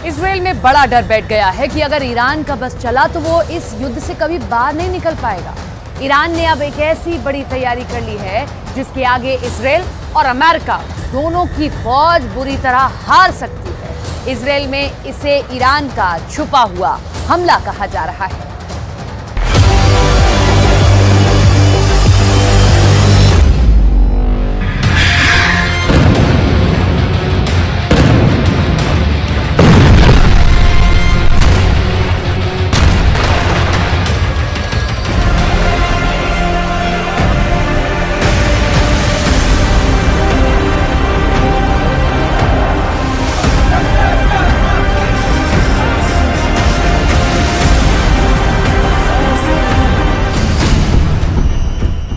Israel में बड़ा डर बैठ गया है कि अगर ईरान का बस चला तो वो इस युद्ध से कभी बाहर नहीं निकल पाएगा। ईरान ने अब एक ऐसी बड़ी तैयारी कर ली है जिसके आगे इजराइल और अमेरिका दोनों की फौज बुरी तरह हार सकती है। इजराइल में इसे ईरान का छुपा हुआ हमला कहा जा रहा है।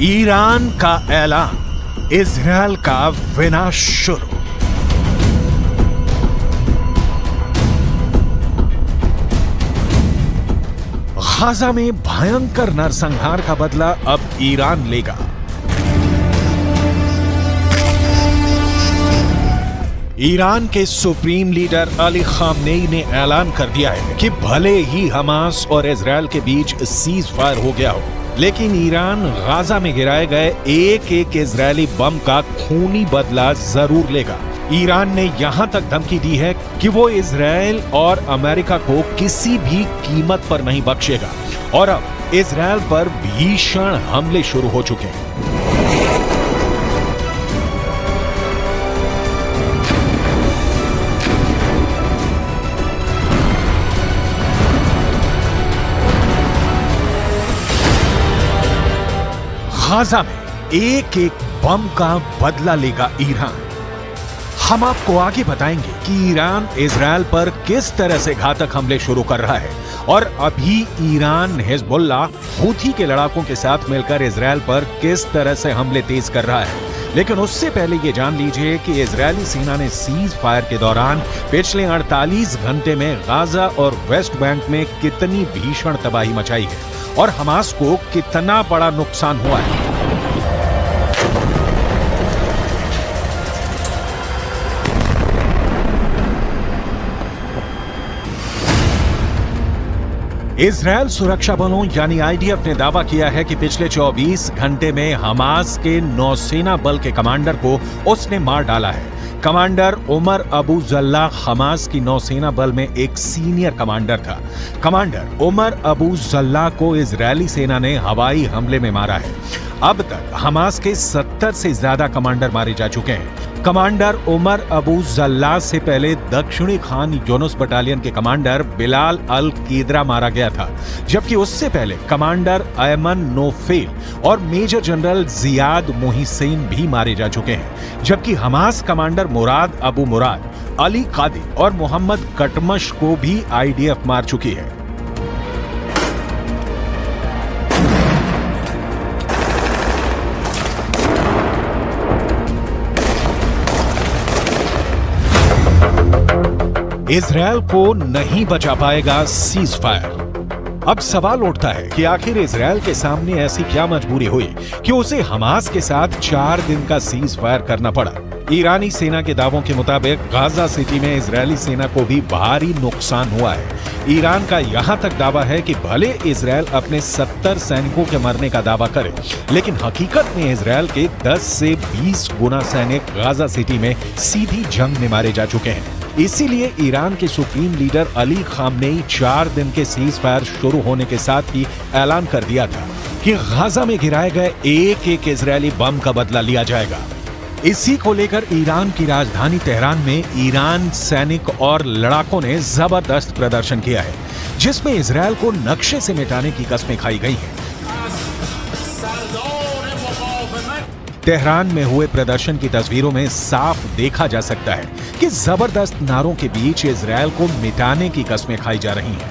ईरान का ऐलान, इजरायल का विनाश शुरू। गाजा में भयंकर नरसंहार का बदला अब ईरान लेगा। ईरान के सुप्रीम लीडर अली खामनेई ने ऐलान कर दिया है कि भले ही हमास और इजरायल के बीच सीज फायर हो गया हो, लेकिन ईरान गाजा में गिराए गए एक एक इजरायली बम का खूनी बदला जरूर लेगा। ईरान ने यहां तक धमकी दी है कि वो इजरायल और अमेरिका को किसी भी कीमत पर नहीं बख्शेगा और अब इजरायल पर भीषण हमले शुरू हो चुके हैं। गाजा में एक एक बम का बदला लेगा ईरान। हम आपको आगे बताएंगे कि ईरान इजरायल पर किस तरह से घातक हमले शुरू कर रहा है और अभी ईरान हिजबुल्लाह हूथी के लड़ाकों के साथ मिलकर इजरायल पर किस तरह से हमले तेज कर रहा है। लेकिन उससे पहले ये जान लीजिए कि इजरायली सेना ने सीज फायर के दौरान पिछले 48 घंटे में गाजा और वेस्ट बैंक में कितनी भीषण तबाही मचाई है और हमास को कितना बड़ा नुकसान हुआ है। इजरायल सुरक्षा बलों यानी आईडीएफ ने दावा किया है कि पिछले 24 घंटे में हमास के नौसेना बल के कमांडर को उसने मार डाला है। कमांडर उमर अबू जल्ला हमास की नौसेना बल में एक सीनियर कमांडर था। कमांडर उमर अबू जल्ला को इजरायली सेना ने हवाई हमले में मारा है। अब तक हमास के 70 से ज्यादा कमांडर मारे जा चुके हैं। कमांडर उमर अबू जल्ला से पहले दक्षिणी खान यूनुस बटालियन के कमांडर बिलाल अल कीदरा मारा गया था, जबकि उससे पहले कमांडर अयमन नोफेल और मेजर जनरल जियाद मोहिसेन भी मारे जा चुके हैं। जबकि हमास कमांडर मुराद अबू मुराद, अली कादी और मोहम्मद कटमश को भी आईडीएफ मार चुकी है। इजरायल को नहीं बचा पाएगा सीज फायर। अब सवाल उठता है कि आखिर इजरायल के सामने ऐसी क्या मजबूरी हुई कि उसे हमास के साथ 4 दिन का सीज फायर करना पड़ा। ईरानी सेना के दावों के मुताबिक गाजा सिटी में इजरायली सेना को भी भारी नुकसान हुआ है। ईरान का यहां तक दावा है कि भले इजरायल अपने 70 सैनिकों के मरने का दावा करे, लेकिन हकीकत में इजरायल के 10 से 20 गुना सैनिक गाजा सिटी में सीधी जंग में मारे जा चुके हैं। इसीलिए ईरान के सुप्रीम लीडर अली खामनेई 4 दिन के सीज फायर शुरू होने के साथ ही ऐलान कर दिया था कि गाजा में गिराए गए एक एक इजरायली बम का बदला लिया जाएगा। इसी को लेकर ईरान की राजधानी तेहरान में ईरान सैनिक और लड़ाकों ने जबरदस्त प्रदर्शन किया है, जिसमें इजरायल को नक्शे से मिटाने की कस्में खाई गई हैं। तेहरान में हुए प्रदर्शन की तस्वीरों में साफ देखा जा सकता है कि जबरदस्त नारों के बीच इजरायल को मिटाने की कस्में खाई जा रही हैं।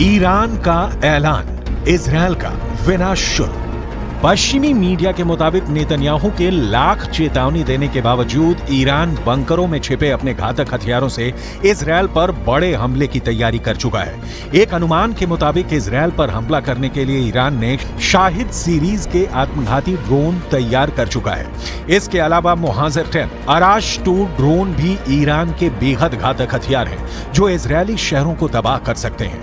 ईरान का ऐलान, इजरायल का विनाश शुरू। पश्चिमी मीडिया के मुताबिक नेतन्याहू के लाख चेतावनी देने के बावजूद ईरान बंकरों में छिपे अपने घातक हथियारों से इजरायल पर बड़े हमले की तैयारी कर चुका है। एक अनुमान के मुताबिक इजरायल पर हमला करने के लिए ईरान ने शाहिद सीरीज के आत्मघाती ड्रोन तैयार कर चुका है। इसके अलावा मुहाजिर 10 अराश 2 ड्रोन भी ईरान के बेहद घातक हथियार हैं जो इजरायली शहरों को तबाह कर सकते हैं।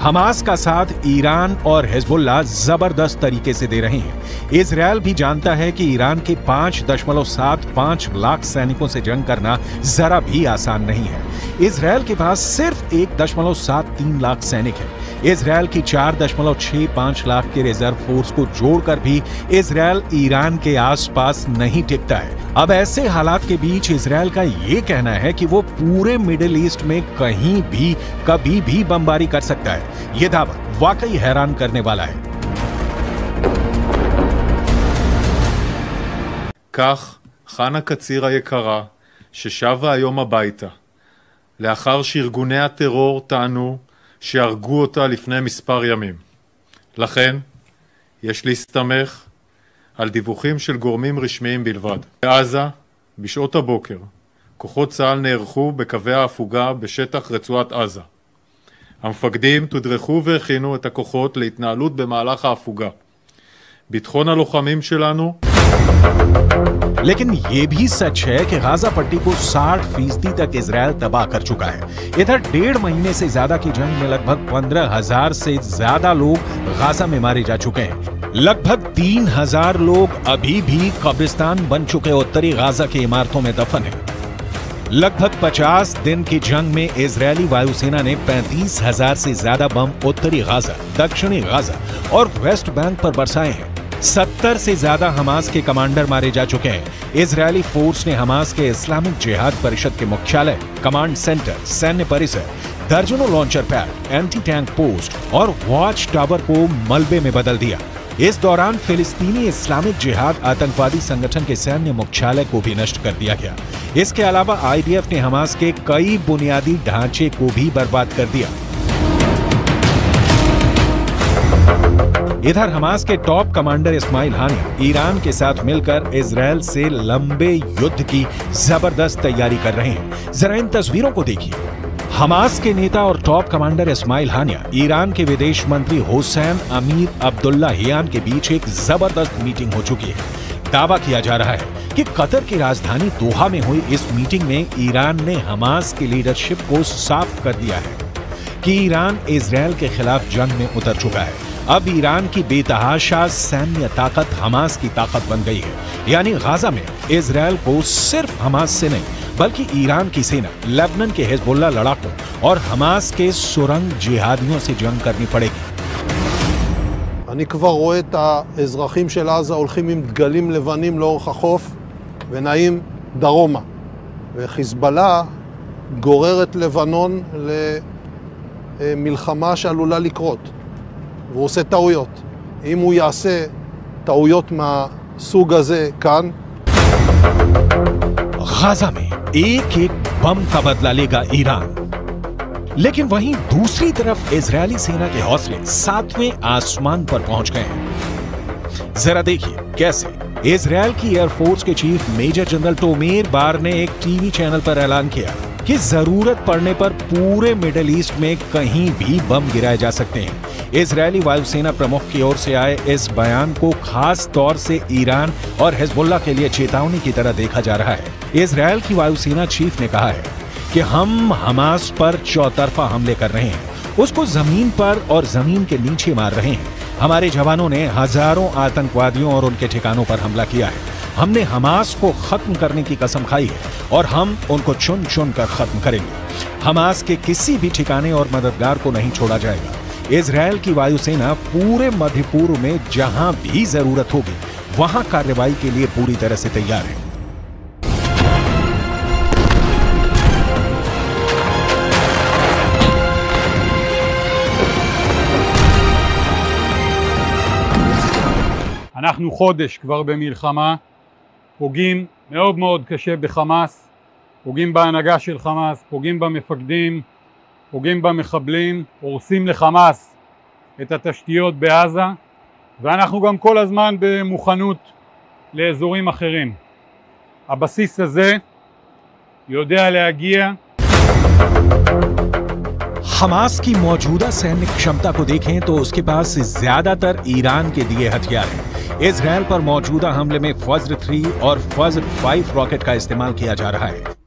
हमास का साथ ईरान और हिजबुल्लाह जबरदस्त तरीके से दे रहे हैं। इजरायल भी जानता है कि ईरान के 5.75 लाख सैनिकों से जंग करना जरा भी आसान नहीं है। इजरायल के पास सिर्फ 1.73 लाख सैनिक हैं। इजरायल की 4.65 लाख के रिजर्व फोर्स को जोड़कर भी इजरायल ईरान के आसपास नहीं टिकता है। अब ऐसे हालात के बीच इजरायल का ये कहना है कि वो पूरे मिडिल ईस्ट में कहीं भी कभी भी बमबारी कर सकता है। ये दावा वाकई हैरान करने वाला है। כך חנה קציר היקרה ששבה היום הביתה לאחר שארגוני הטרור טענו שהרגו אותה לפני מספר ימים. לכן יש להסתמך על דיווחים של גורמים רשמיים בלבד. בעזה, בשעות הבוקר, כוחות צה"ל נערכו בקווי ההפוגה בשטח רצועת עזה. המפקדים תודרכו והכינו את הכוחות להתנהלות במהלך ההפוגה. ביטחון הלוחמים שלנו लेकिन ये भी सच है कि गाजा पट्टी को 60% तक इजरायल तबाह कर चुका है। इधर 1.5 महीने से ज्यादा की जंग में लगभग 15,000 से ज्यादा लोग गाजा में मारे जा चुके हैं। लगभग 3,000 लोग अभी भी कब्रिस्तान बन चुके उत्तरी गाजा की इमारतों में दफन हैं। लगभग 50 दिन की जंग में इजरायली वायुसेना ने 35,000 से ज्यादा बम उत्तरी गाजा, दक्षिणी गाजा और वेस्ट बैंक पर बरसाए हैं। 70 से ज्यादा हमास के कमांडर मारे जा चुके हैं। इजरायली फोर्स ने हमास के इस्लामिक जिहाद परिषद के मुख्यालय, कमांड सेंटर, सैन्य परिसर, दर्जनों launcher pad, anti tank post और वॉच टावर को मलबे में बदल दिया। इस दौरान फिलिस्तीनी इस्लामिक जिहाद आतंकवादी संगठन के सैन्य मुख्यालय को भी नष्ट कर दिया गया। इसके अलावा आईडीएफ ने हमास के कई बुनियादी ढांचे को भी बर्बाद कर दिया। इधर हमास के टॉप कमांडर इस्माइल हानिया ईरान के साथ मिलकर इजरायल से लंबे युद्ध की जबरदस्त तैयारी कर रहे हैं। जरा इन तस्वीरों को देखिए। हमास के नेता और टॉप कमांडर इस्माइल हानिया ईरान के विदेश मंत्री हुसैन अमीर अब्दुल्लाहियान के बीच एक जबरदस्त मीटिंग हो चुकी है। दावा किया जा रहा है कि कतर की राजधानी दोहा में हुई इस मीटिंग में ईरान ने हमास की लीडरशिप को साफ कर दिया है कि ईरान इजरायल के खिलाफ जंग में उतर चुका है। अब ईरान की बेतहाशा सैन्य ताकत हमास की ताकत बन गई है। यानी गाजा में इजरायल को सिर्फ हमास से नहीं बल्कि ईरान की सेना, लेबनान के हिजबुल्ला लड़ाकों और हमास के सुरंग जिहादियों से जंग करनी पड़ेगी। אני כבר רואה את האזרחים של עזה הולכים עם דגלים לבנים לאורך החוף ונעים דרומה. וחיזבאללה גוררת לבנון למלחמה שעלולה לקרות. והוא עושה טעויות. אם הוא יעשה טעויות מהסוג הזה כאן, गाजा में एक बम का बदला लेगा ईरान। लेकिन वहीं दूसरी तरफ इजरायली सेना के हौसले 7वें आसमान पर पहुंच गए हैं। जरा देखिए कैसे। इजरायल की एयरफोर्स के चीफ मेजर जनरल टोमेर बार ने एक टीवी चैनल पर ऐलान किया कि जरूरत पड़ने पर पूरे मिडिल ईस्ट में कहीं भी बम गिराए जा सकते हैं। इजरायली वायुसेना प्रमुख की ओर से आए इस बयान को खास तौर से ईरान और हिजबुल्लाह के लिए चेतावनी की तरह देखा जा रहा है। इजरायल की वायुसेना चीफ ने कहा है कि हम हमास पर चौतरफा हमले कर रहे हैं, उसको जमीन पर और जमीन के नीचे मार रहे हैं। हमारे जवानों ने हजारों आतंकवादियों और उनके ठिकानों पर हमला किया है। हमने हमास को खत्म करने की कसम खाई है और हम उनको चुन चुन कर खत्म करेंगे। हमास के किसी भी ठिकाने और मददगार को नहीं छोड़ा जाएगा। इजरायल की वायुसेना पूरे मध्य पूर्व में जहां भी जरूरत होगी वहां कार्रवाई के लिए पूरी तरह से तैयार है। אנחנו חודש כבר במלחמה, פוגעים מאוד מאוד קשה בחמאס, פוגעים בהנהגה של חמאס, פוגעים במפקדים, פוגעים במחבלים, הורסים לחמאס את התשתיות בעזה, ואנחנו גם כל הזמן במוכנות לאזורים אחרים. הבסיס הזה יודע להגיע. हमास की मौजूदा सैन्य क्षमता को देखें तो उसके पास ज्यादातर ईरान के दिए हथियार हैं। इजरायल पर मौजूदा हमले में फज्र 3 और फज्र 5 रॉकेट का इस्तेमाल किया जा रहा है।